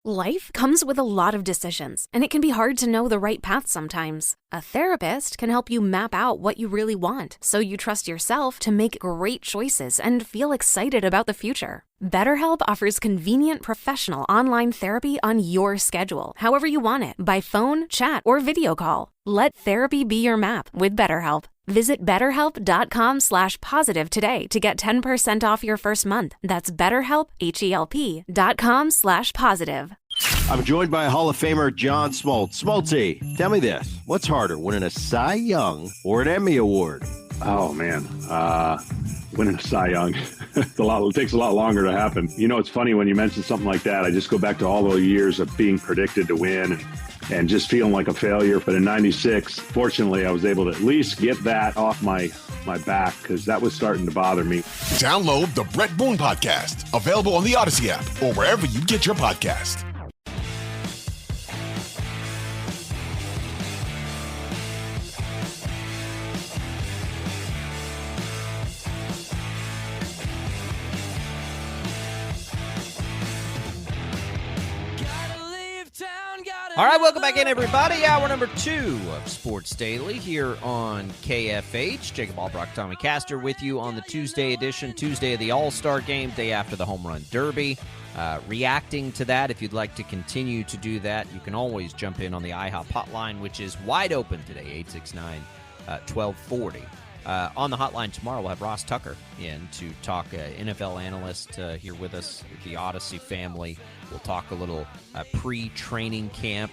Life comes with a lot of decisions, and it can be hard to know the right path sometimes. A therapist can help you map out what you really want, so you trust yourself to make great choices and feel excited about the future. BetterHelp offers convenient professional online therapy on your schedule, however you want it, by phone, chat, or video call. Let therapy be your map with BetterHelp. Visit BetterHelp.com/positive today to get 10% off your first month. That's BetterHelp, HELP.com/positive. I'm joined by Hall of Famer John Smoltz. Smoltzy, tell me this. What's harder, winning a Cy Young or an Emmy Award? Oh, man. Winning a Cy Young. It takes a lot longer to happen. You know, it's funny when you mention something like that. I just go back to all those years of being predicted to win and just feeling like a failure. But in 96, fortunately, I was able to at least get that off my back because that was starting to bother me. Download the Brett Boone Podcast, available on the Odyssey app or wherever you get your podcast. All right, welcome back in, everybody. Hour number 2 of Sports Daily here on KFH. Jacob Albrock, Tommy Castor with you on the Tuesday edition, Tuesday of the All-Star Game, day after the Home Run Derby. Reacting to that, if you'd like to continue to do that, you can always jump in on the IHOP hotline, which is wide open today, 869-1240. On the hotline tomorrow, we'll have Ross Tucker in to talk, NFL analyst here with us, the Odyssey family. We'll talk a little pre-training camp.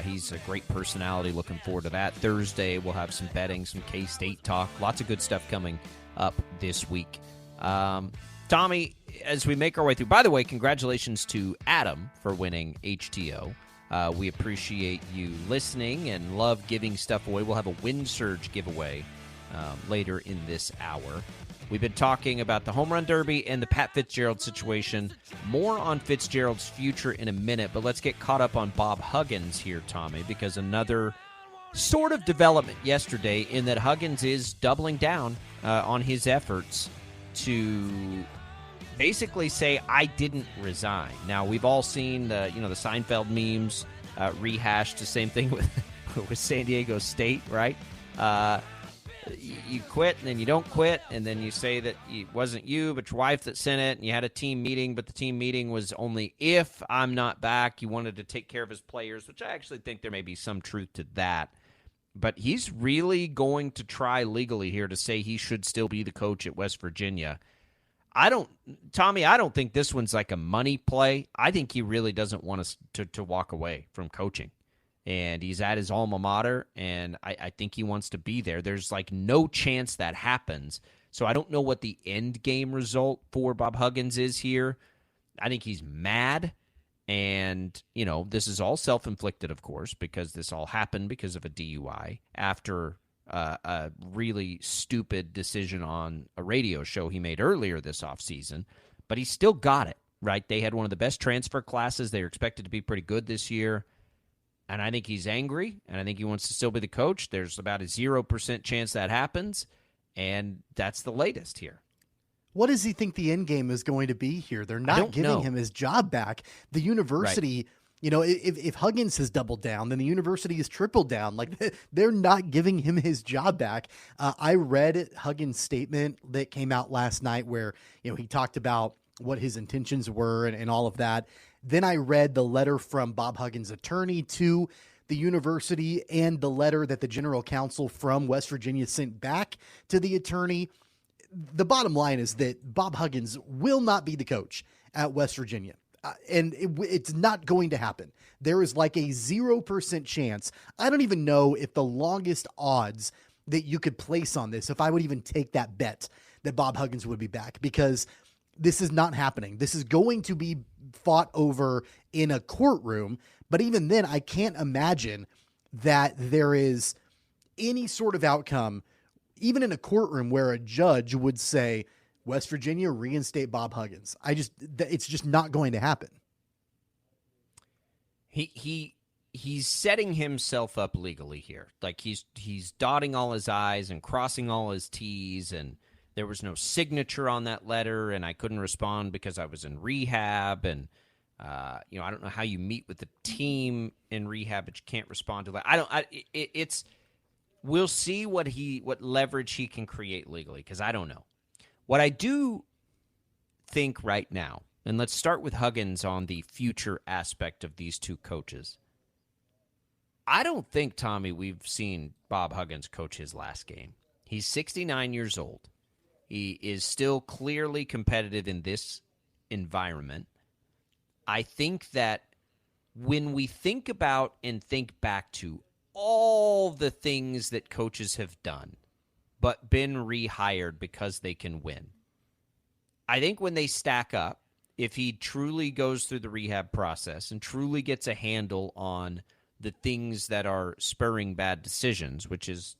He's a great personality. Looking forward to that. Thursday, we'll have some betting, some K-State talk. Lots of good stuff coming up this week. Tommy, as we make our way through, by the way, congratulations to Adam for winning HTO. We appreciate you listening and love giving stuff away. We'll have a Wind Surge giveaway later in this hour. We've been talking about the Home Run Derby and the Pat Fitzgerald situation. More on Fitzgerald's future in a minute, but let's get caught up on Bob Huggins here, Tommy, because another sort of development yesterday in that Huggins is doubling down on his efforts to basically say, I didn't resign. Now, we've all seen the Seinfeld memes rehashed the same thing with San Diego State, right? You quit, and then you don't quit, and then you say that it wasn't you, but your wife that sent it, and you had a team meeting, but the team meeting was only if I'm not back. You wanted to take care of his players, which I actually think there may be some truth to that. But he's really going to try legally here to say he should still be the coach at West Virginia. Tommy, I don't think this one's like a money play. I think he really doesn't want us to walk away from coaching. And he's at his alma mater, and I think he wants to be there. There's like no chance that happens. So I don't know what the end game result for Bob Huggins is here. I think he's mad. And, this is all self-inflicted, of course, because this all happened because of a DUI after a really stupid decision on a radio show he made earlier this offseason. But he still got it, right? They had one of the best transfer classes. They were expected to be pretty good this year. And I think he's angry, and I think he wants to still be the coach. There's about a 0% chance that happens, and that's the latest here. What does he think the end game is going to be here? They're not giving him his job back. The university, right. If Huggins has doubled down, then the university has tripled down. Like, they're not giving him his job back. I read Huggins' statement that came out last night where, he talked about what his intentions were and all of that. Then I read the letter from Bob Huggins' attorney to the university and the letter that the general counsel from West Virginia sent back to the attorney. The bottom line is that Bob Huggins will not be the coach at West Virginia. And it's not going to happen. There is like a 0% chance. I don't even know if the longest odds that you could place on this, if I would even take that bet that Bob Huggins would be back, because this is not happening. This is going to be fought over in a courtroom. But even then, I can't imagine that there is any sort of outcome, even in a courtroom, where a judge would say, West Virginia, reinstate Bob Huggins. It's just not going to happen. He's setting himself up legally here. Like he's dotting all his I's and crossing all his T's, and there was no signature on that letter, and I couldn't respond because I was in rehab, and I don't know how you meet with the team in rehab, but you can't respond to that. We'll see what leverage he can create legally, because I don't know. What I do think right now, and let's start with Huggins on the future aspect of these two coaches. I don't think, Tommy, we've seen Bob Huggins coach his last game. He's 69 years old. He is still clearly competitive in this environment. I think that when we think about and think back to all the things that coaches have done but been rehired because they can win, I think when they stack up, if he truly goes through the rehab process and truly gets a handle on the things that are spurring bad decisions, which is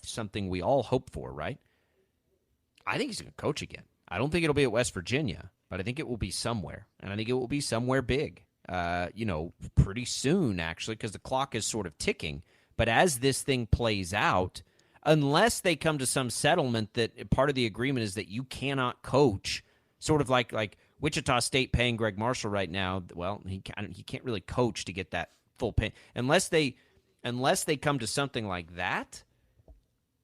something we all hope for, right? I think he's going to coach again. I don't think it'll be at West Virginia, but I think it will be somewhere. And I think it will be somewhere big, pretty soon, actually, because the clock is sort of ticking. But as this thing plays out, unless they come to some settlement that part of the agreement is that you cannot coach, sort of like Wichita State paying Greg Marshall right now, well, he can't really coach to get that full pay. Unless they come to something like that,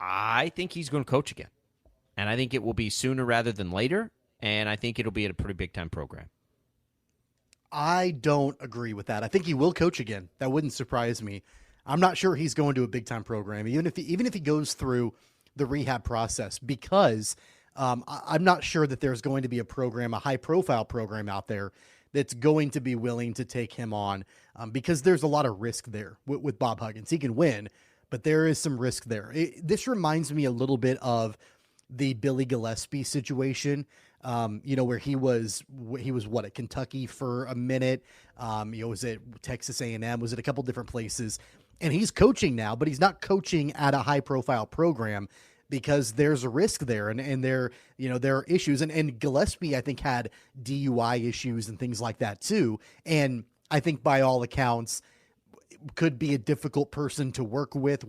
I think he's going to coach again. And I think it will be sooner rather than later, and I think it'll be at a pretty big-time program. I don't agree with that. I think he will coach again. That wouldn't surprise me. I'm not sure he's going to a big-time program, even if he goes through the rehab process, because I'm not sure that there's going to be a high-profile program out there that's going to be willing to take him on, because there's a lot of risk there with Bob Huggins. He can win, but there is some risk there. This reminds me a little bit of the Billy Gillispie situation, where he was at Kentucky for a minute, was at Texas A&M, was at a couple different places, and he's coaching now, but he's not coaching at a high profile program because there's a risk there, and there are issues, and Gillespie, I think, had DUI issues and things like that too, and I think by all accounts could be a difficult person to work with,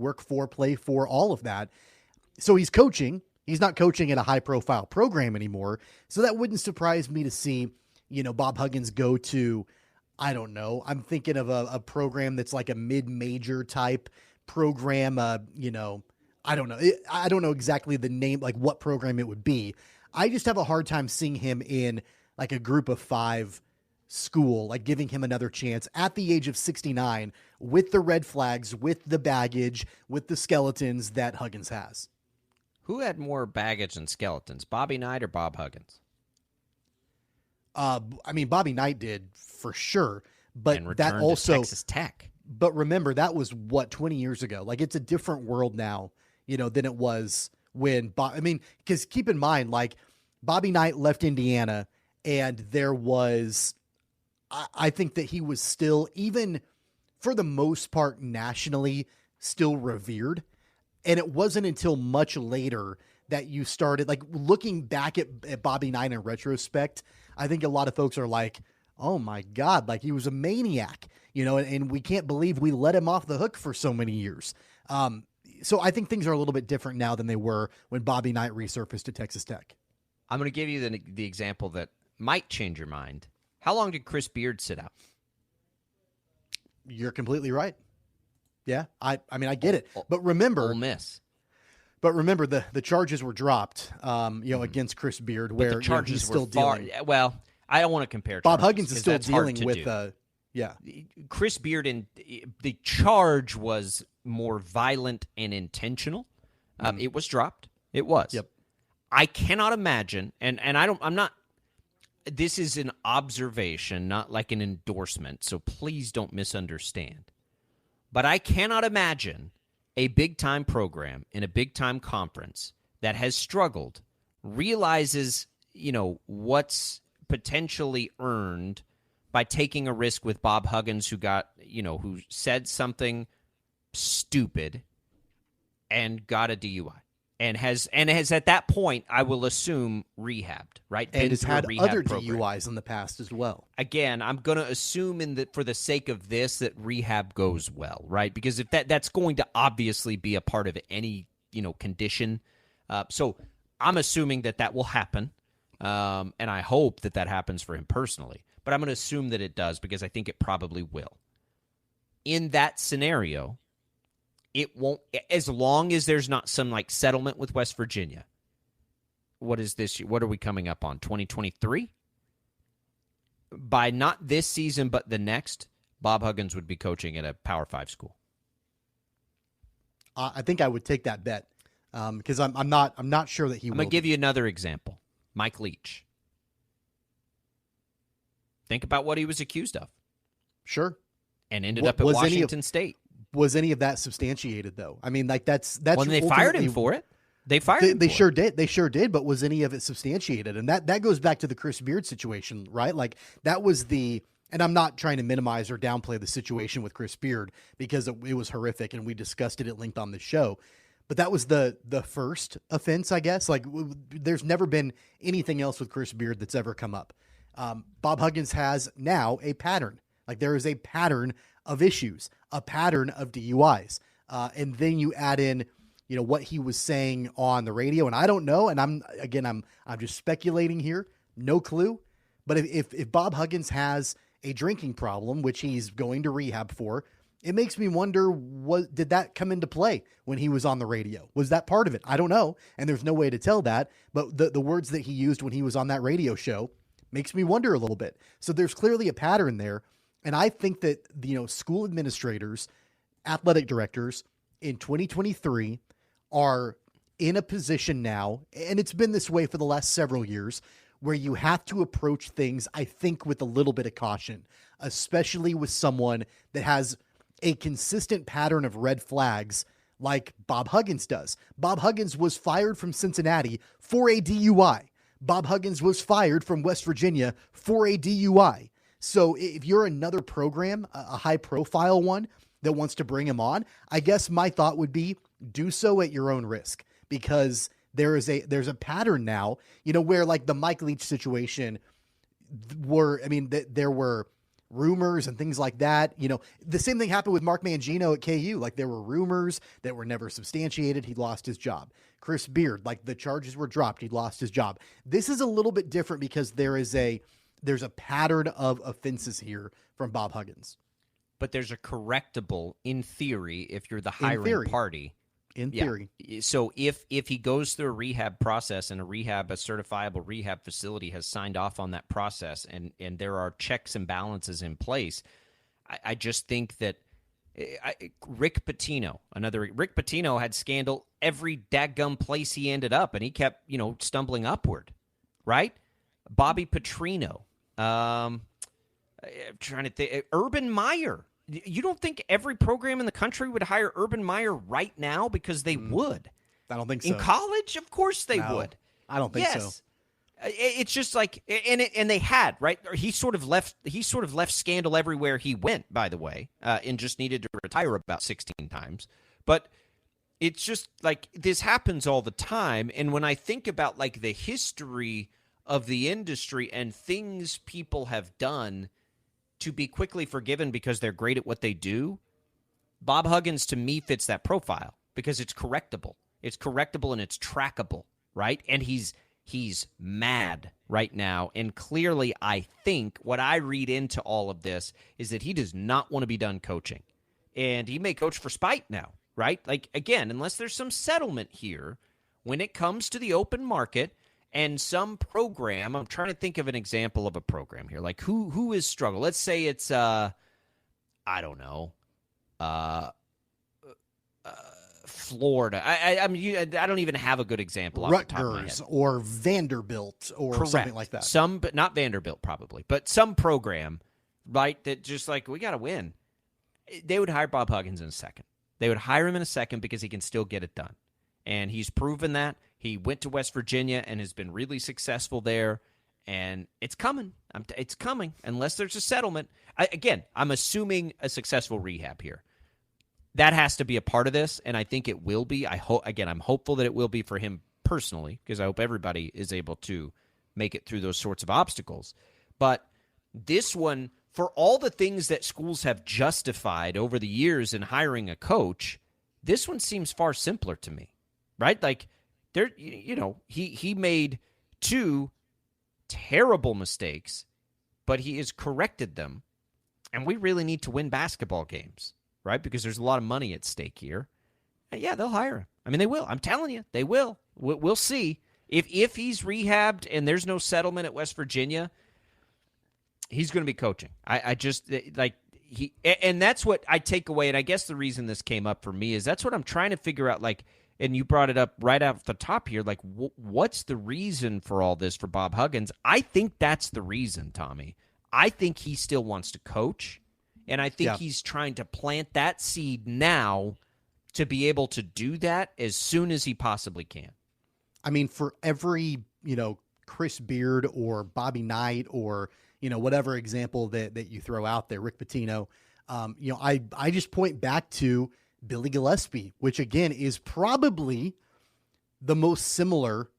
play for, all of that. So he's coaching. He's not coaching at a high-profile program anymore, so that wouldn't surprise me to see, Bob Huggins go to, I don't know, I'm thinking of a program that's like a mid-major type program, I don't know. I don't know exactly the name, like what program it would be. I just have a hard time seeing him in like a group of 5 school, like giving him another chance at the age of 69 with the red flags, with the baggage, with the skeletons that Huggins has. Who had more baggage and skeletons, Bobby Knight or Bob Huggins? Bobby Knight did for sure, but and that also Texas Tech. But remember, that was 20 years ago. Like, it's a different world now, than it was when because keep in mind, like, Bobby Knight left Indiana, and there was, I think that he was still, even for the most part, nationally, still revered. And it wasn't until much later that you started, like, looking back at Bobby Knight in retrospect, I think a lot of folks are like, oh my God, like, he was a maniac, and we can't believe we let him off the hook for so many years. So I think things are a little bit different now than they were when Bobby Knight resurfaced at Texas Tech. I'm going to give you the example that might change your mind. How long did Chris Beard sit out? You're completely right. Yeah, I get it, but remember, Ole Miss. But remember, the charges were dropped, against Chris Beard, where the charges he's still were far, dealing. Well, I don't want to compare. Bob Huggins is still dealing with. Chris Beard, and the charge was more violent and intentional. It was dropped. It was. Yep. I cannot imagine, and I'm not. This is an observation, not like an endorsement. So please don't misunderstand. But I cannot imagine a big-time program in a big-time conference that has struggled, realizes, what's potentially earned by taking a risk with Bob Huggins, who said something stupid and got a DUI. And has at that point, I will assume, rehabbed, right? And has had other DUIs in the past as well. Again, I'm going to assume for the sake of this that rehab goes well, right? Because if that's going to obviously be a part of any condition. So I'm assuming that will happen, and I hope that happens for him personally. but I'm going to assume that it does because I think it probably will. In that scenario, it won't, as long as there's not some like settlement with West Virginia. What is this? What are we coming up on? 2023? By not this season, but the next, Bob Huggins would be coaching at a Power 5 school. I think I would take that bet because I'm not sure that he will. I'm going to give you another example. Mike Leach. Think about what he was accused of. Sure. And ended up at Washington State. Was any of that substantiated, though? I mean, like that's when they fired him for it. They fired him. They sure did. They sure did. But was any of it substantiated? And that goes back to the Chris Beard situation, right? Like that was the. And I'm not trying to minimize or downplay the situation with Chris Beard because it was horrific, and we discussed it at length on the show. But that was the first offense, I guess. Like there's never been anything else with Chris Beard that's ever come up. Bob Huggins has now a pattern. Like there is a pattern of issues, a pattern of DUIs. And then you add in, what he was saying on the radio. And I don't know. And I'm just speculating here. No clue. But if Bob Huggins has a drinking problem, which he's going to rehab for, it makes me wonder, did that come into play when he was on the radio? Was that part of it? I don't know. And there's no way to tell that. But the words that he used when he was on that radio show makes me wonder a little bit. So there's clearly a pattern there. And I think that, school administrators, athletic directors in 2023 are in a position now, and it's been this way for the last several years, where you have to approach things, I think, with a little bit of caution, especially with someone that has a consistent pattern of red flags like Bob Huggins does. Bob Huggins was fired from Cincinnati for a DUI. Bob Huggins was fired from West Virginia for a DUI. So if you're another program, a high-profile one that wants to bring him on, I guess my thought would be do so at your own risk, because there's a pattern now, where like the Mike Leach situation there were rumors and things like that. The same thing happened with Mark Mangino at KU. Like there were rumors that were never substantiated. He lost his job. Chris Beard, like the charges were dropped. He lost his job. This is a little bit different because there's a pattern of offenses here from Bob Huggins. But there's a correctable in theory if you're the hiring party. In theory. So if he goes through a rehab process and a certifiable rehab facility has signed off on that process and there are checks and balances in place, I just think that Rick Pitino had scandal every dadgum place he ended up, and he kept, stumbling upward, right? Bobby Petrino. I'm trying to think. Urban Meyer. You don't think every program in the country would hire Urban Meyer right now? Because they would. I don't think so. In college, of course they would. I don't think so. It's just like, and they had, right? He sort of left scandal everywhere he went, by the way, and just needed to retire about 16 times. But it's just like this happens all the time. And when I think about like the history of the industry and things people have done to be quickly forgiven because they're great at what they do, Bob Huggins to me fits that profile because it's correctable. It's correctable and it's trackable, right? And he's mad right now. And clearly, I think what I read into all of this is that he does not want to be done coaching. And he may coach for spite now, right? Like, again, unless there's some settlement here, when it comes to the open market and some program, I'm trying to think of an example of a program here. Like, who is struggle? Let's say it's, I don't know, Florida. I mean, I don't even have a good example. Rutgers or Vanderbilt or something like that. Some, but not Vanderbilt probably, but some program, right, that just like, we got to win. They would hire Bob Huggins in a second. They would hire him in a second because he can still get it done. And he's proven that. He went to West Virginia and has been really successful there. And it's coming. It's coming unless there's a settlement. I'm assuming a successful rehab here. That has to be a part of this, and I think it will be. I'm hopeful that it will be for him personally, because I hope everybody is able to make it through those sorts of obstacles. But this one, for all the things that schools have justified over the years in hiring a coach, this one seems far simpler to me, right? Like, he made two terrible mistakes, but he has corrected them. And we really need to win basketball games, right? Because there's a lot of money at stake here. And yeah, they'll hire him. I mean, they will. I'm telling you, they will. We'll see. If he's rehabbed and there's no settlement at West Virginia, he's going to be coaching. I just, like, and that's what I take away. And I guess the reason this came up for me is that's what I'm trying to figure out, like, and you brought it up right off the top here, like, what's the reason for all this for Bob Huggins? I think that's the reason, Tommy. I think he still wants to coach, and I think he's trying to plant that seed now to be able to do that as soon as he possibly can. I mean, for every, Chris Beard or Bobby Knight or, whatever example that you throw out there, Rick Pitino, I just point back to Billy Gillispie, which again is probably the most similar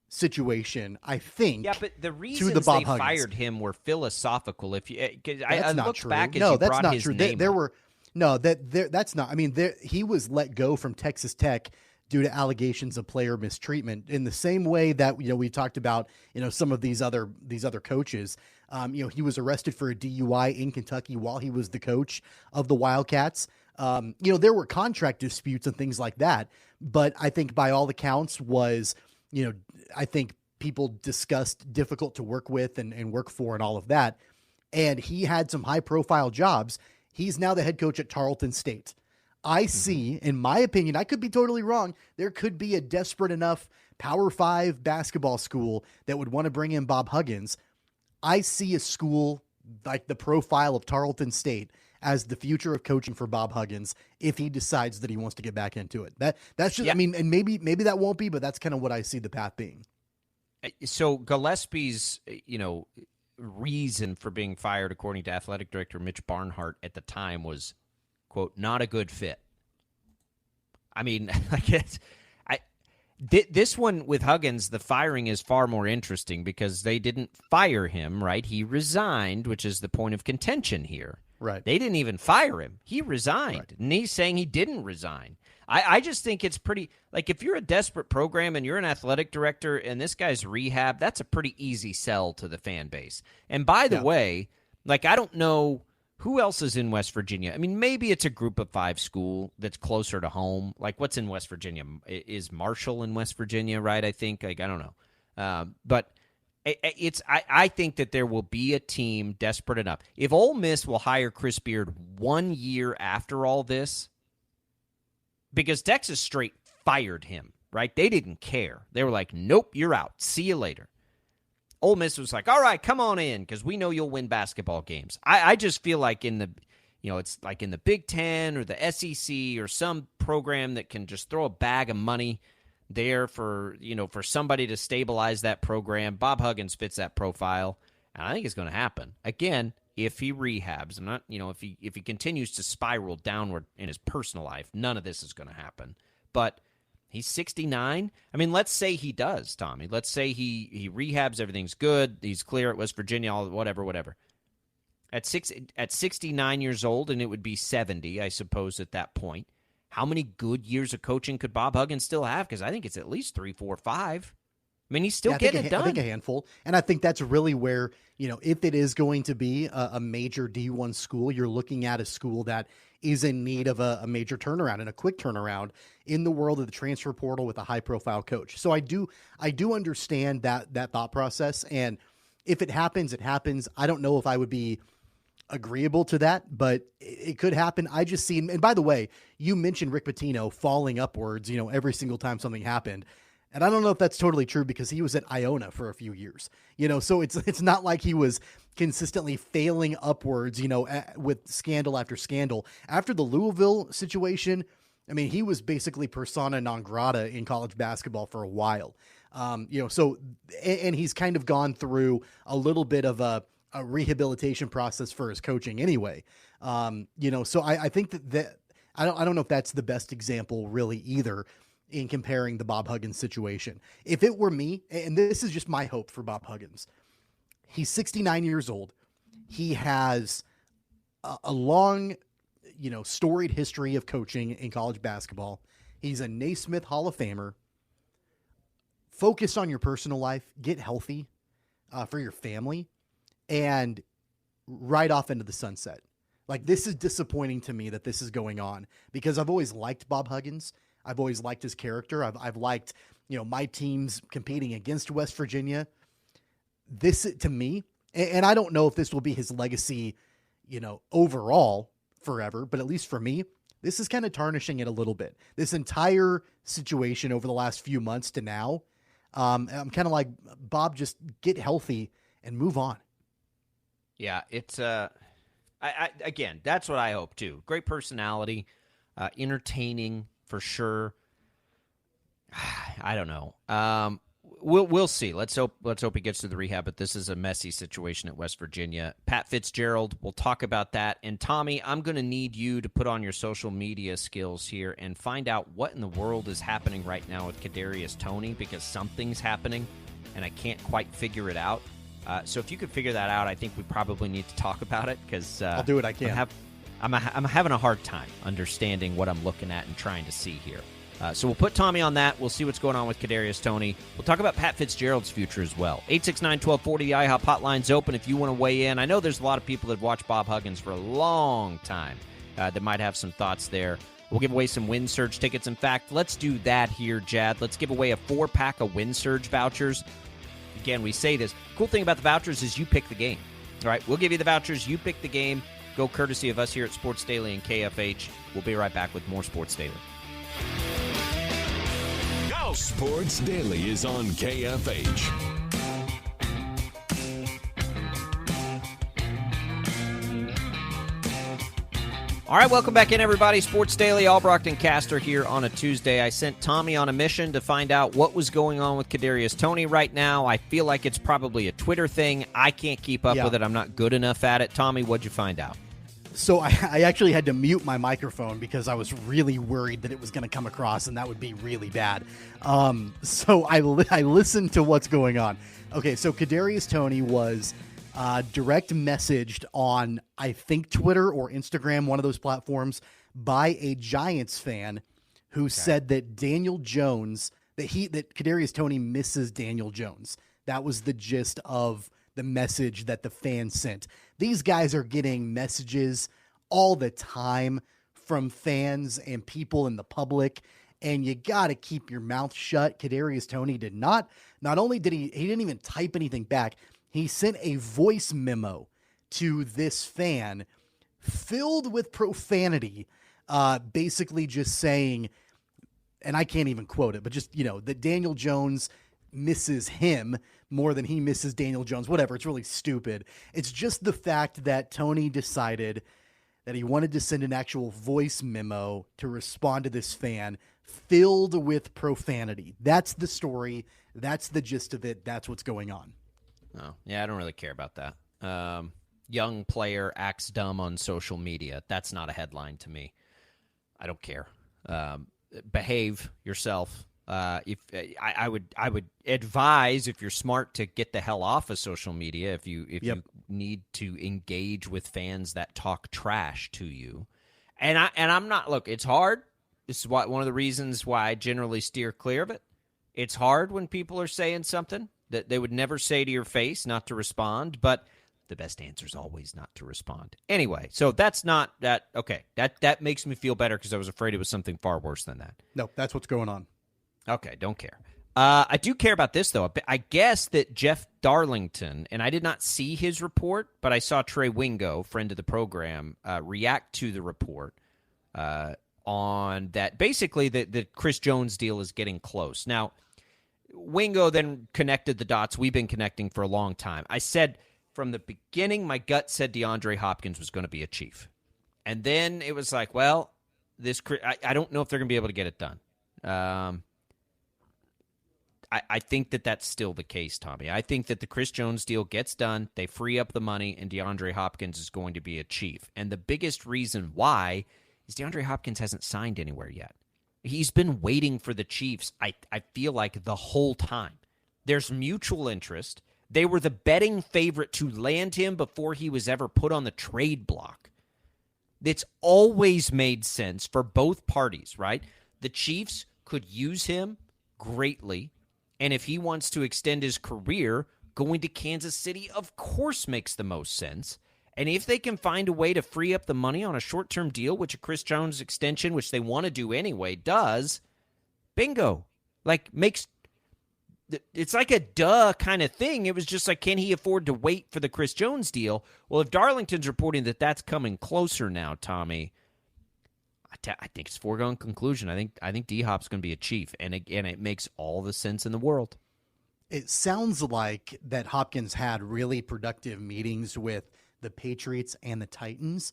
situation, I think. Yeah, but the reasons they fired him were philosophical. If you, I looked back as you brought his name up. That's not. I mean, he was let go from Texas Tech due to allegations of player mistreatment. In the same way that we talked about some of these other coaches. He was arrested for a DUI in Kentucky while he was the coach of the Wildcats. There were contract disputes and things like that, but I think by all accounts was, I think people discussed difficult to work with and work for and all of that. And he had some high profile jobs. He's now the head coach at Tarleton State. I see, in my opinion, I could be totally wrong, there could be a desperate enough Power 5 basketball school that would want to bring in Bob Huggins. I see a school like the profile of Tarleton State as the future of coaching for Bob Huggins if he decides that he wants to get back into it. That's just, I mean, and maybe that won't be, but that's kind of what I see the path being. So Gillespie's, reason for being fired, according to athletic director Mitch Barnhart at the time, was, quote, not a good fit. I mean, I guess this one with Huggins, the firing is far more interesting because they didn't fire him, right? He resigned, which is the point of contention here. Right. They didn't even fire him. He resigned. Right. And he's saying he didn't resign. I just think it's pretty, like, if you're a desperate program and you're an athletic director and this guy's rehab, that's a pretty easy sell to the fan base. And by the way, like, I don't know who else is in West Virginia. I mean, maybe it's a group of 5 school that's closer to home. Like, what's in West Virginia? Is Marshall in West Virginia, right? I think, like, I don't know. But I think that there will be a team desperate enough. If Ole Miss will hire Chris Beard 1 year after all this, because Texas straight fired him, right? They didn't care. They were like, nope, you're out. See you later. Ole Miss was like, all right, come on in, because we know you'll win basketball games. I just feel like in the, it's like in the Big Ten or the SEC or some program that can just throw a bag of money there for somebody to stabilize that program. Bob Huggins fits that profile, and I think it's going to happen. Again, if he rehabs, I'm not, if he continues to spiral downward in his personal life, none of this is going to happen. But he's 69. I mean, let's say he does, Tommy. Let's say he rehabs, everything's good, he's clear at West Virginia, whatever. At 69 years old, and it would be 70, I suppose, at that point. How many good years of coaching could Bob Huggins still have? Because I think it's at least 3, 4, 5. I mean, he's still getting it done. I think a handful. And I think that's really where, if it is going to be a major D1 school, you're looking at a school that is in need of a major turnaround and a quick turnaround in the world of the transfer portal with a high-profile coach. So I do understand that thought process. And if it happens, it happens. I don't know if I would be agreeable to that, but it could happen. I just see, and by the way, you mentioned Rick Pitino falling upwards, every single time something happened. And I don't know if that's totally true because he was at Iona for a few years, so it's not like he was consistently failing upwards, with scandal after scandal. After the Louisville situation, I mean, he was basically persona non grata in college basketball for a while. So, and he's kind of gone through a little bit of a rehabilitation process for his coaching anyway. So I think that I don't know if that's the best example really either in comparing the Bob Huggins situation. If it were me, and this is just my hope for Bob Huggins, he's 69 years old. He has a long, storied history of coaching in college basketball. He's a Naismith Hall of Famer. Focus on your personal life, get healthy for your family. And right off into the sunset. Like, this is disappointing to me that this is going on because I've always liked Bob Huggins. I've always liked his character. I've liked, my teams competing against West Virginia. This, to me, and I don't know if this will be his legacy, overall forever, but at least for me, this is kind of tarnishing it a little bit. This entire situation over the last few months to now, I'm kind of like, Bob, just get healthy and move on. Yeah, it's again, that's what I hope too. Great personality, entertaining for sure. I don't know. We'll see. Let's hope he gets to the rehab. But this is a messy situation at West Virginia. Pat Fitzgerald, we'll talk about that. And Tommy, I'm going to need you to put on your social media skills here and find out what in the world is happening right now with Kadarius Toney, because something's happening and I can't quite figure it out. So if you could figure that out, I think we probably need to talk about it, because I'll do what I can. I'm having a hard time understanding what I'm looking at and trying to see here. So we'll put Tommy on that. We'll see what's going on with Kadarius Toney. We'll talk about Pat Fitzgerald's future as well. 869-1240, the IHOP hotline's open if you want to weigh in. I know there's a lot of people that watch Bob Huggins for a long time that might have some thoughts there. We'll give away some Wind Surge tickets. In fact, let's do that here, Jad. Let's give away a 4-pack of Wind Surge vouchers. Again, we say this. Cool thing about the vouchers is you pick the game. All right, we'll give you the vouchers. You pick the game. Go courtesy of us here at Sports Daily and KFH. We'll be right back with more Sports Daily. Sports Daily is on KFH. All right, welcome back in, everybody. Sports Daily, Albrecht and Castor here on a Tuesday. I sent Tommy on a mission to find out what was going on with Kadarius Toney right now. I feel like it's probably a Twitter thing. I can't keep up with it. I'm not good enough at it. Tommy, what'd you find out? So I actually had to mute my microphone because I was really worried that it was going to come across, and that would be really bad. So I listened to what's going on. Okay, so Kadarius Toney was direct messaged on, I think, Twitter or Instagram, one of those platforms, by a Giants fan who said that Daniel Jones, that Kadarius Toney misses Daniel Jones. That was the gist of the message that the fan sent. These guys are getting messages all the time from fans and people in the public, and you got to keep your mouth shut. Kadarius Toney did not. Not only did he didn't even type anything back, he sent a voice memo to this fan filled with profanity, basically just saying, and I can't even quote it, but just, that Daniel Jones misses him more than he misses Daniel Jones, whatever. It's really stupid. It's just the fact that Toney decided that he wanted to send an actual voice memo to respond to this fan filled with profanity. That's the story. That's the gist of it. That's what's going on. Oh, yeah, I don't really care about that. Young player acts dumb on social media. That's not a headline to me. I don't care. Behave yourself. If I would advise, if you're smart, to get the hell off of social media if you need to engage with fans that talk trash to you. And I'm not, look, it's hard. This is one of the reasons why I generally steer clear of it. It's hard when people are saying something that they would never say to your face, not to respond, but the best answer is always not to respond. Anyway, so that's not that. Okay, that makes me feel better because I was afraid it was something far worse than that. No, that's what's going on. Okay, don't care. I do care about this, though. I guess that Jeff Darlington, and I did not see his report, but I saw Trey Wingo, friend of the program, react to the report on that. Basically, the Chris Jones deal is getting close. Now, Wingo then connected the dots we've been connecting for a long time. I said from the beginning, my gut said DeAndre Hopkins was going to be a Chief. And then it was like, well, I don't know if they're going to be able to get it done. I think that that's still the case, Tommy. I think that the Chris Jones deal gets done, they free up the money, and DeAndre Hopkins is going to be a Chief. And the biggest reason why is DeAndre Hopkins hasn't signed anywhere yet. He's been waiting for the Chiefs, I feel like, the whole time. There's mutual interest. They were the betting favorite to land him before he was ever put on the trade block. It's always made sense for both parties, right? The Chiefs could use him greatly, and if he wants to extend his career, going to Kansas City, of course, makes the most sense. And if they can find a way to free up the money on a short-term deal, which a Chris Jones extension, which they want to do anyway, does, bingo. Like, it's like a duh kind of thing. It was just like, can he afford to wait for the Chris Jones deal? Well, if Darlington's reporting that that's coming closer now, Tommy, I think it's a foregone conclusion. I think D-Hop's going to be a Chief. And again, it makes all the sense in the world. It sounds like that Hopkins had really productive meetings with the Patriots and the Titans.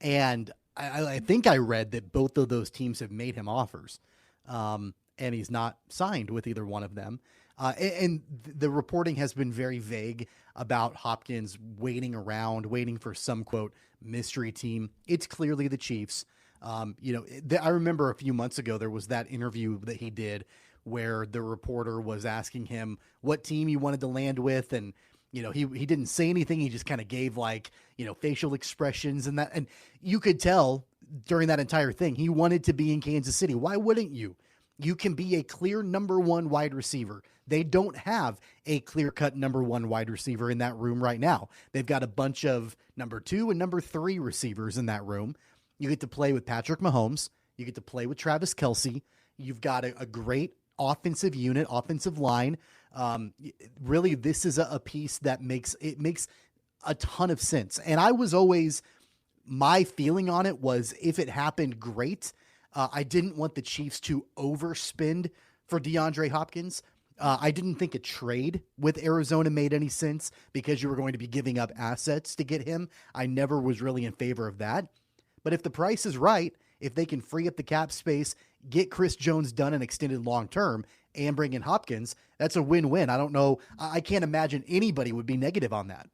And I think I read that both of those teams have made him offers. And he's not signed with either one of them. And the reporting has been very vague about Hopkins waiting around, waiting for some, quote, mystery team. It's clearly the Chiefs. I remember a few months ago, there was that interview that he did where the reporter was asking him what team he wanted to land with. And, he didn't say anything. He just kind of gave facial expressions and that. And you could tell during that entire thing, he wanted to be in Kansas City. Why wouldn't you? You can be a clear number one wide receiver. They don't have a clear-cut number one wide receiver in that room right now. They've got a bunch of number 2 and number 3 receivers in that room. You get to play with Patrick Mahomes. You get to play with Travis Kelce. You've got a great offensive unit, offensive line. Really, this is a piece that makes a ton of sense. And my feeling on it was, if it happened, great. I didn't want the Chiefs to overspend for DeAndre Hopkins. I didn't think a trade with Arizona made any sense because you were going to be giving up assets to get him. I never was really in favor of that. But if the price is right, if they can free up the cap space, get Chris Jones done and extended long-term, and bring in Hopkins, that's a win-win. I don't know. I can't imagine anybody would be negative on that.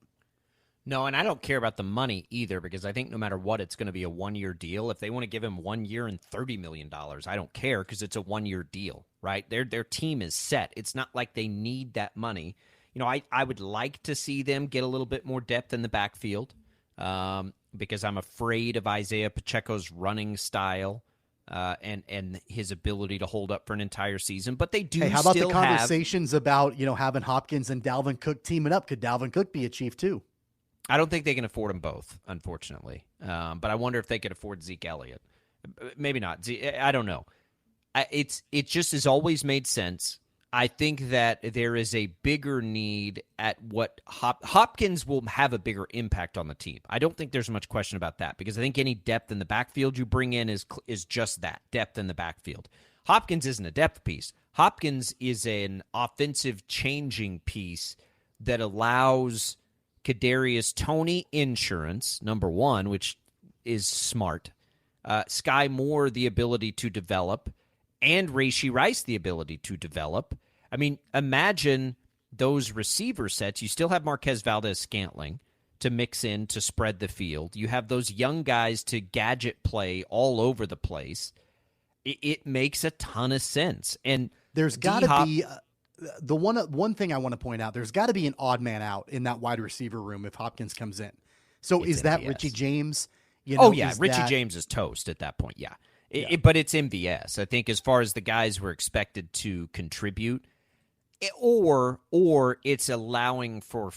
No, and I don't care about the money either, because I think no matter what, it's going to be a one-year deal. If they want to give him 1 year and $30 million, I don't care, because it's a one-year deal, right? Their team is set. It's not like they need that money. I would like to see them get a little bit more depth in the backfield, because I'm afraid of Isaiah Pacheco's running style and his ability to hold up for an entire season. But they do. Hey, how about the conversations about having Hopkins and Dalvin Cook teaming up? Could Dalvin Cook be a Chief too? I don't think they can afford them both, unfortunately. But I wonder if they could afford Zeke Elliott. Maybe not. I don't know. It just has always made sense. I think that there is a bigger need at what Hopkins will have a bigger impact on the team. I don't think there's much question about that, because I think any depth in the backfield you bring in is just that, depth in the backfield. Hopkins isn't a depth piece. Hopkins is an offensive changing piece that allows Kadarius Toney insurance, number one, which is smart, Sky Moore the ability to develop, and Rashee Rice the ability to develop. I mean, imagine those receiver sets. You still have Marquez Valdez-Scantling to mix in to spread the field. You have those young guys to gadget play all over the place. It makes a ton of sense. And there's got to be the one thing I want to point out. There's got to be an odd man out in that wide receiver room if Hopkins comes in. So is that MVS. Richie James? Richie James is toast at that point. Yeah. But it's MVS. I think as far as the guys who are expected to contribute, or it's allowing for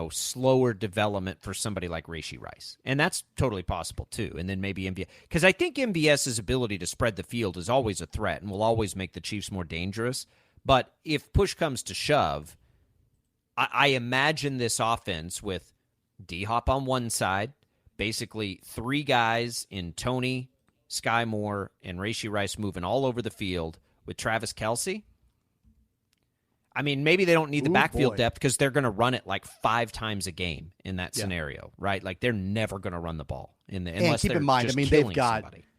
slower development for somebody like Rashee Rice, and that's totally possible too. And then maybe MVS, because I think MVS's ability to spread the field is always a threat and will always make the Chiefs more dangerous. But if push comes to shove, I imagine this offense with D-Hop on one side, basically 3 guys in Toney, Sky Moore, and Rashee Rice moving all over the field with Travis Kelce. I mean, maybe they don't need the backfield depth because they're going to run it like 5 times a game in that scenario, right? Like they're never going to run the ball unless keep they're in mind, just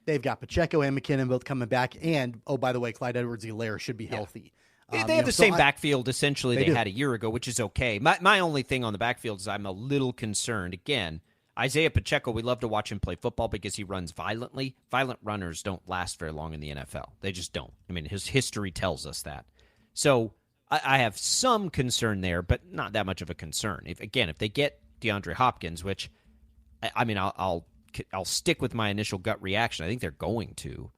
they've got Pacheco and McKinnon both coming back, and by the way, Clyde Edwards-Helaire should be healthy. They have the same backfield essentially they had a year ago, which is okay. My only thing on the backfield is I'm a little concerned. Again, Isaiah Pacheco, we love to watch him play football because he runs violently. Violent runners don't last very long in the NFL. They just don't. I mean, his history tells us that. So I have some concern there, but not that much of a concern. If they get DeAndre Hopkins, which, I mean, I'll stick with my initial gut reaction. I think they're going to.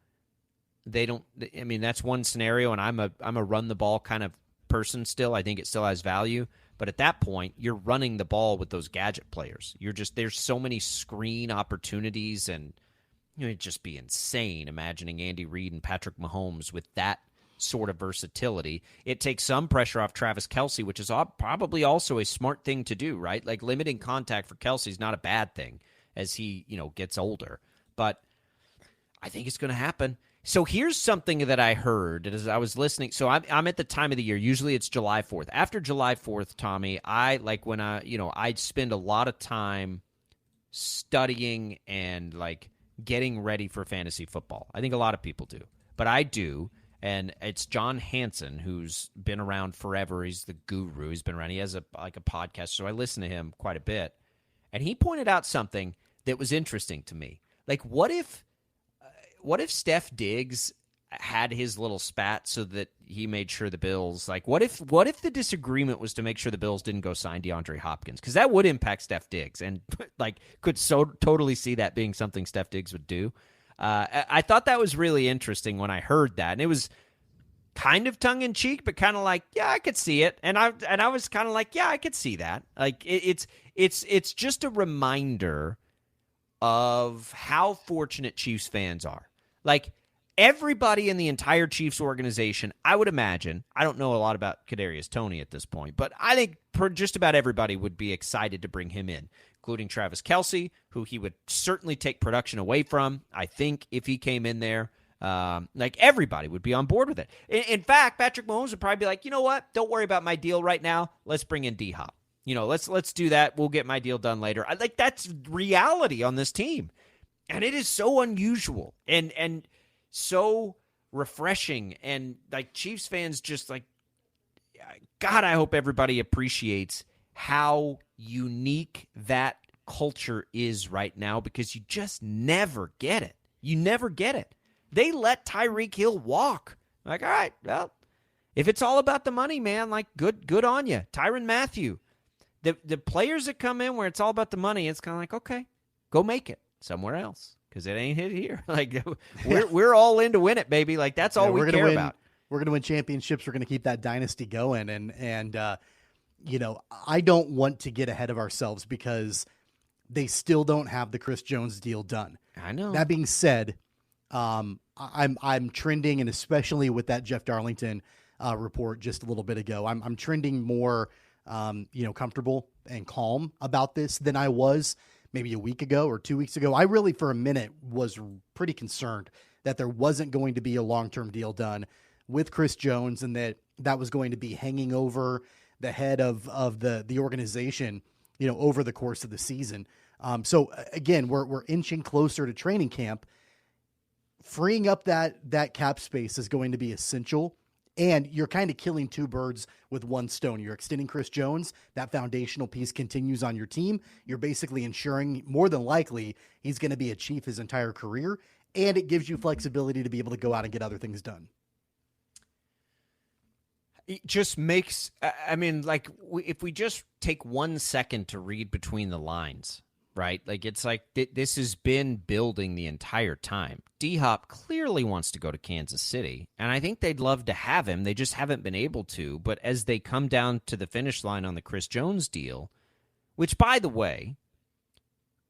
They don't. I mean, that's one scenario, and I'm a run the ball kind of person still. I think it still has value. But at that point, you're running the ball with those gadget players. There's so many screen opportunities, and it'd just be insane imagining Andy Reid and Patrick Mahomes with that sort of versatility. It takes some pressure off Travis Kelce, which is probably also a smart thing to do, right? Like limiting contact for Kelce is not a bad thing as he, gets older. But I think it's going to happen. So here's something that I heard as I was listening. So I'm at the time of the year. Usually it's July 4th. After July 4th, Tommy, I'd spend a lot of time studying and like getting ready for fantasy football. I think a lot of people do, but I do. And it's John Hansen, who's been around forever. He's the guru. He's been around. He has a podcast, so I listen to him quite a bit. And he pointed out something that was interesting to me. Like, what if Steph Diggs had his little spat so that he made sure the Bills, like, what if the disagreement was to make sure the Bills didn't go sign DeAndre Hopkins? Because that would impact Steph Diggs, and like could so totally see that being something Steph Diggs would do. I thought that was really interesting when I heard that, and it was kind of tongue in cheek, but kind of like, yeah, I could see it, and I was kind of like, yeah, I could see that. Like it's just a reminder of how fortunate Chiefs fans are. Like, everybody in the entire Chiefs organization, I would imagine, I don't know a lot about Kadarius Toney at this point, but I think just about everybody would be excited to bring him in, including Travis Kelce, who he would certainly take production away from, I think, if he came in there. Like, everybody would be on board with it. In fact, Patrick Mahomes would probably be like, you know what? Don't worry about my deal right now. Let's bring in D-Hop. Let's do that. We'll get my deal done later. That's reality on this team. And it is so unusual and so refreshing. And like Chiefs fans just like, God, I hope everybody appreciates how unique that culture is right now, because you just never get it. You never get it. They let Tyreek Hill walk. Like, all right, well, if it's all about the money, man, like good on you. Tyrann Mathieu. The players that come in where it's all about the money, it's kind of like, okay, go make it somewhere else, because it ain't hit here. Like, we're all in to win it, baby. Like, that's all we care about. We're going to win championships. We're going to keep that dynasty going. And I don't want to get ahead of ourselves because they still don't have the Chris Jones deal done. I know. That being said, I'm trending, and especially with that Jeff Darlington report just a little bit ago, I'm trending more comfortable and calm about this than I was maybe a week ago or 2 weeks ago. I really, for a minute, was pretty concerned that there wasn't going to be a long-term deal done with Chris Jones, and that was going to be hanging over the head of the organization, over the course of the season. So again, we're inching closer to training camp. Freeing up that cap space is going to be essential. And you're kind of killing two birds with one stone. You're extending Chris Jones. That foundational piece continues on your team. You're basically ensuring, more than likely, he's going to be a Chief his entire career. And it gives you flexibility to be able to go out and get other things done. It just makes, if we just take 1 second to read between the lines, right? Like, it's like this has been building the entire time. D-Hop clearly wants to go to Kansas City, and I think they'd love to have him. They just haven't been able to. But as they come down to the finish line on the Chris Jones deal, which, by the way,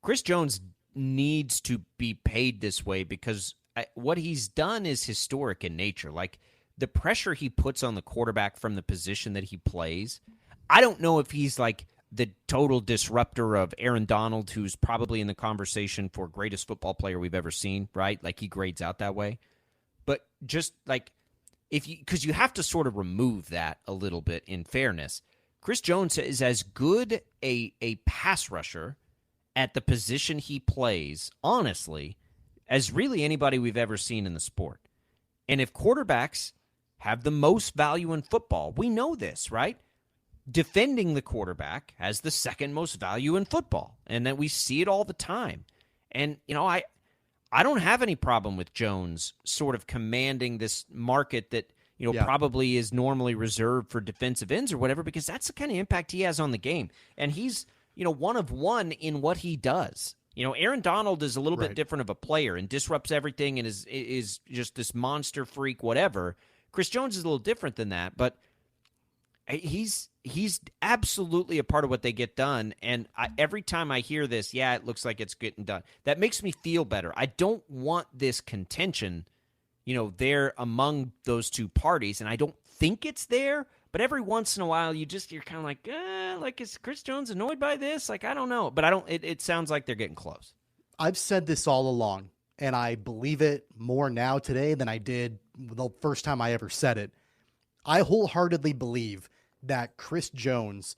Chris Jones needs to be paid this way because what he's done is historic in nature. Like, the pressure he puts on the quarterback from the position that he plays, I don't know if he's like the total disruptor of Aaron Donald, who's probably in the conversation for greatest football player we've ever seen, right? Like, he grades out that way. But just like, because you have to sort of remove that a little bit in fairness. Chris Jones is as good a pass rusher at the position he plays, honestly, as really anybody we've ever seen in the sport. And if quarterbacks have the most value in football, we know this, right? Defending the quarterback has the second most value in football, and that we see it all the time. And, I don't have any problem with Jones sort of commanding this market that, probably is normally reserved for defensive ends or whatever, because that's the kind of impact he has on the game. And he's, one of one in what he does. Aaron Donald is a little bit different of a player and disrupts everything and is just this monster freak, whatever. Chris Jones is a little different than that, but He's absolutely a part of what they get done. And every time I hear this, it looks like it's getting done. That makes me feel better. I don't want this contention, there among those two parties. And I don't think it's there. But every once in a while, you're kind of like, is Chris Jones annoyed by this? Like, I don't know. But it sounds like they're getting close. I've said this all along, and I believe it more now today than I did the first time I ever said it. I wholeheartedly believe that Chris Jones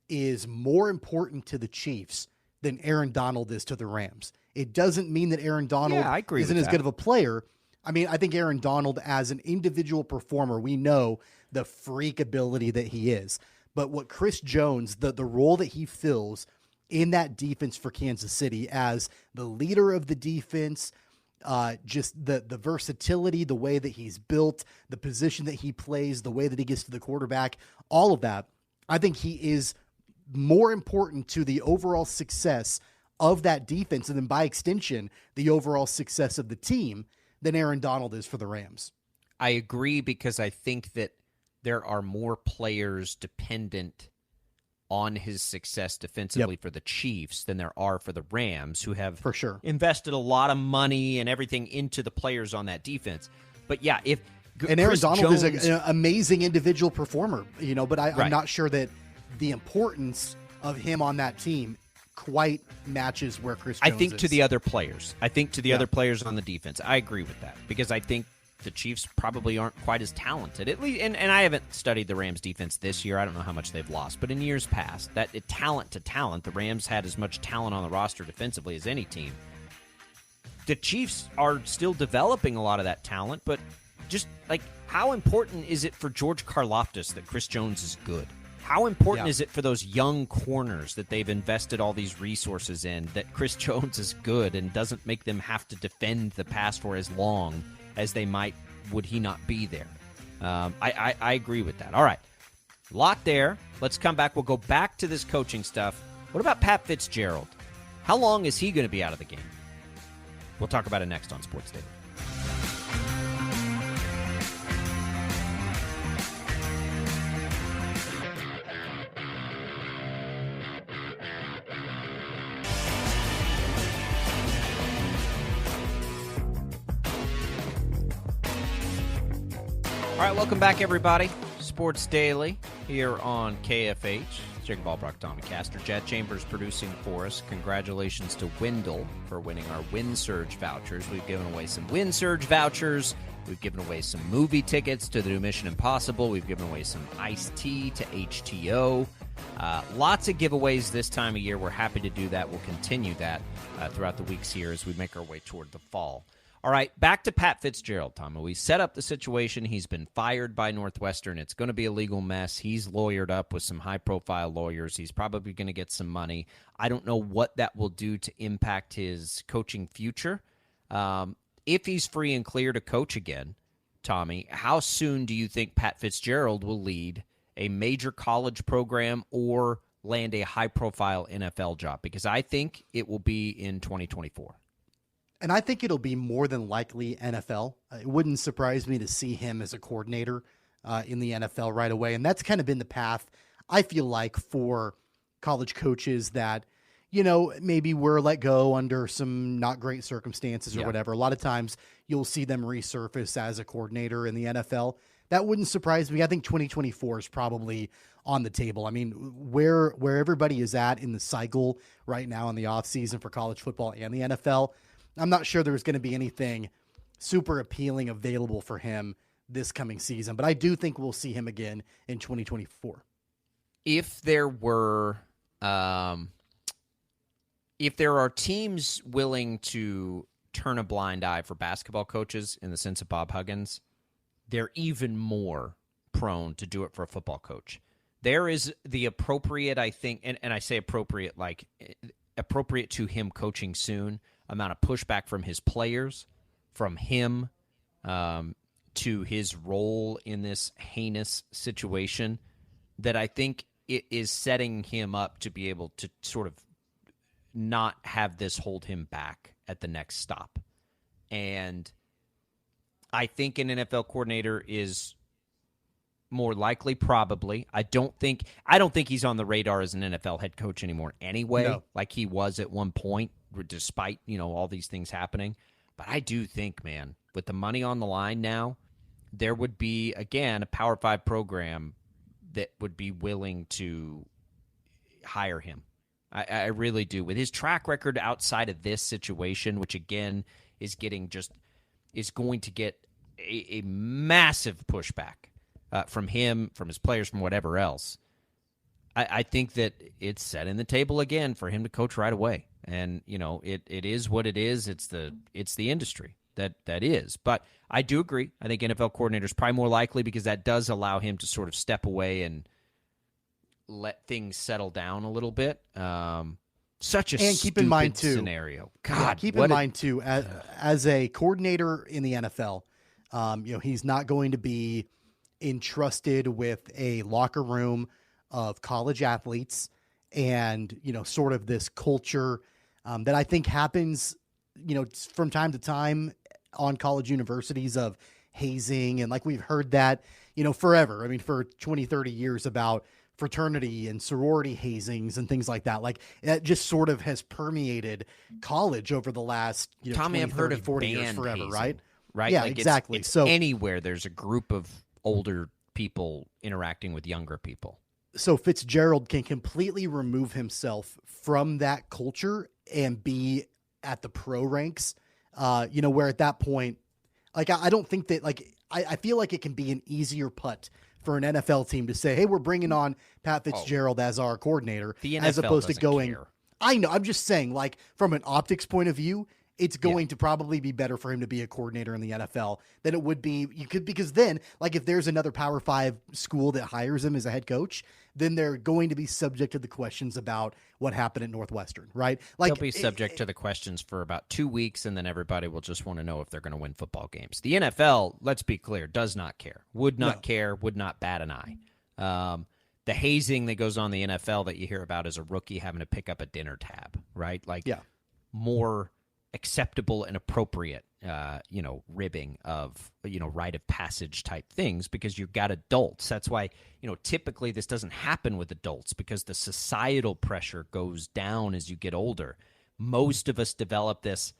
is more important to the Chiefs than Aaron Donald is to the Rams. It doesn't mean that Aaron Donald isn't as good of a player. I mean, I think Aaron Donald, as an individual performer, we know the freak ability that he is. But what Chris Jones, the role that he fills in that defense for Kansas City as the leader of the defense, just the versatility, the way that he's built, the position that he plays, the way that he gets to the quarterback, all of that, I think he is more important to the overall success of that defense, and then by extension, the overall success of the team, than Aaron Donald is for the Rams. I agree, because I think that there are more players dependent on his success defensively for the Chiefs than there are for the Rams, who have for sure invested a lot of money and everything into the players on that defense. But Aaron Chris Donald Jones, is an amazing individual performer, but I'm not sure that the importance of him on that team quite matches where Chris Jones is. To the other players. I think to the other players on the defense. I agree with that, because I think the Chiefs probably aren't quite as talented. At least, and I haven't studied the Rams defense this year. I don't know how much they've lost. But in years past, talent to talent, the Rams had as much talent on the roster defensively as any team. The Chiefs are still developing a lot of that talent, but just like, how important is it for George Karlaftis that Chris Jones is good? How important is it for those young corners that they've invested all these resources in that Chris Jones is good and doesn't make them have to defend the pass for as long as they might would he not be there? I agree with that. All right. Lot there. Let's come back. We'll go back to this coaching stuff. What about Pat Fitzgerald? How long is he going to be out of the game? We'll talk about it next on Sports Daily. All right, welcome back, everybody. Sports Daily here on KFH. Jacob Albrock, Tommy Castor, Jet Chambers producing for us. Congratulations to Wendell for winning our Win Surge vouchers. We've given away some Win Surge vouchers. We've given away some movie tickets to the new Mission Impossible. We've given away some iced tea to HTO. Lots of giveaways this time of year. We're happy to do that. We'll continue that throughout the weeks here as we make our way toward the fall. All right, back to Pat Fitzgerald, Tom. We set up the situation. He's been fired by Northwestern. It's going to be a legal mess. He's lawyered up with some high-profile lawyers. He's probably going to get some money. I don't know what that will do to impact his coaching future. If he's free and clear to coach again, Tommy, how soon do you think Pat Fitzgerald will lead a major college program or land a high-profile NFL job? Because I think it will be in 2024. And I think it'll be more than likely NFL. It wouldn't surprise me to see him as a coordinator in the NFL right away. And that's kind of been the path, I feel like, for college coaches that, maybe were let go under some not great circumstances or whatever. A lot of times you'll see them resurface as a coordinator in the NFL. That wouldn't surprise me. I think 2024 is probably on the table. I mean, where everybody is at in the cycle right now in the offseason for college football and the NFL, I'm not sure there's going to be anything super appealing available for him this coming season, but I do think we'll see him again in 2024. If there are teams willing to turn a blind eye for basketball coaches in the sense of Bob Huggins, they're even more prone to do it for a football coach. There is the appropriate, I think, and I say appropriate, like appropriate to him coaching soon, amount of pushback from his players, from him to his role in this heinous situation, that I think it is setting him up to be able to sort of not have this hold him back at the next stop. And I think an NFL coordinator is more likely, probably. I don't think he's on the radar as an NFL head coach anymore anyway, like he was at one point, despite, all these things happening. But I do think, man, with the money on the line now, there would be, again, a Power 5 program that would be willing to hire him. I really do. With his track record outside of this situation, which, again, is going to get a massive pushback from him, from his players, from whatever else. I think that it's setting the table again for him to coach right away. And, it is what it is. It's the industry that is. But I do agree. I think NFL coordinator is probably more likely because that does allow him to sort of step away and let things settle down a little bit. Such a keep in mind too, scenario. God, yeah, keep in mind too, as a coordinator in the NFL, he's not going to be entrusted with a locker room of college athletes and, sort of this culture that I think happens, from time to time on college universities of hazing. And like we've heard that, forever. I mean, for 20, 30 years about fraternity and sorority hazings and things like that. Like that just sort of has permeated college over the last, Tommy, 20, I've heard 30, of 40 years band forever, hazing, right? Right. Yeah, like exactly. It's so anywhere there's a group of older people interacting with younger people. So Fitzgerald can completely remove himself from that culture and be at the pro ranks, where at that point, like, I don't think that, like, I feel like it can be an easier putt for an NFL team to say, hey, we're bringing on Pat Fitzgerald as our coordinator, as opposed to going, care. I know, I'm just saying, like, from an optics point of view, it's going to probably be better for him to be a coordinator in the NFL than it would be. Because then, like, if there's another Power 5 school that hires him as a head coach, then they're going to be subject to the questions about what happened at Northwestern, right? Like, they'll be subject to the questions for about 2 weeks, and then everybody will just want to know if they're going to win football games. The NFL, let's be clear, does not care, would not care, would not bat an eye. The hazing that goes on in the NFL that you hear about is a rookie having to pick up a dinner tab, right? Like, more acceptable and appropriate, ribbing of, rite of passage type things, because you've got adults. That's why, typically this doesn't happen with adults, because the societal pressure goes down as you get older. Most of us develop this,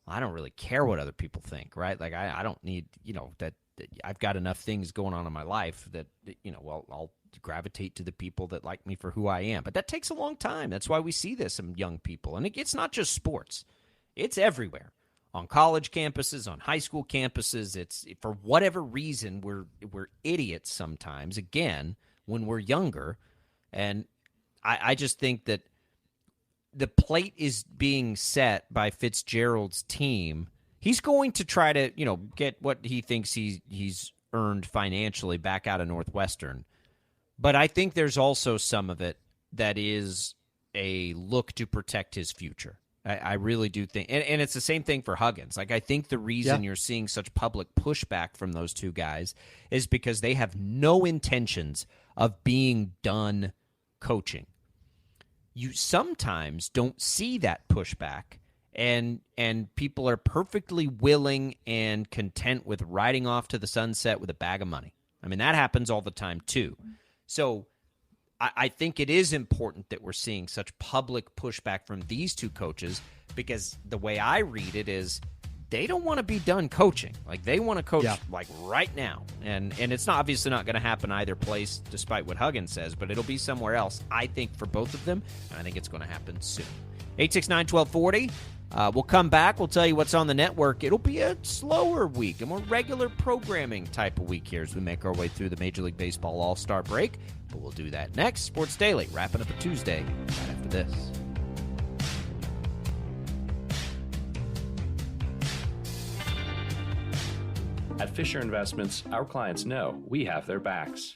I don't really care what other people think, right? Like, I don't need, that I've got enough things going on in my life that, I'll gravitate to the people that like me for who I am. But that takes a long time. That's why we see this in young people. And it's not just sports. It's everywhere, on college campuses, on high school campuses. It's, for whatever reason, we're idiots sometimes, again, when we're younger. And I just think that the plate is being set by Fitzgerald's team. He's going to try to, get what he thinks he's earned financially back out of Northwestern. But I think there's also some of it that is a look to protect his future. I really do think, and it's the same thing for Huggins. Like, I think the reason you're seeing such public pushback from those two guys is because they have no intentions of being done coaching. You sometimes don't see that pushback, and people are perfectly willing and content with riding off to the sunset with a bag of money. I mean, that happens all the time too. So I think it is important that we're seeing such public pushback from these two coaches, because the way I read it is they don't want to be done coaching. Like, they want to coach like right now. And it's not obviously not going to happen either place, despite what Huggins says, but it'll be somewhere else, I think, for both of them. And I think it's going to happen soon. 869-1240. We'll come back. We'll tell you what's on the network. It'll be a slower week, a more regular programming type of week here as we make our way through the Major League Baseball All-Star break. But we'll do that next. Sports Daily, wrapping up a Tuesday right after this. At Fisher Investments, our clients know we have their backs.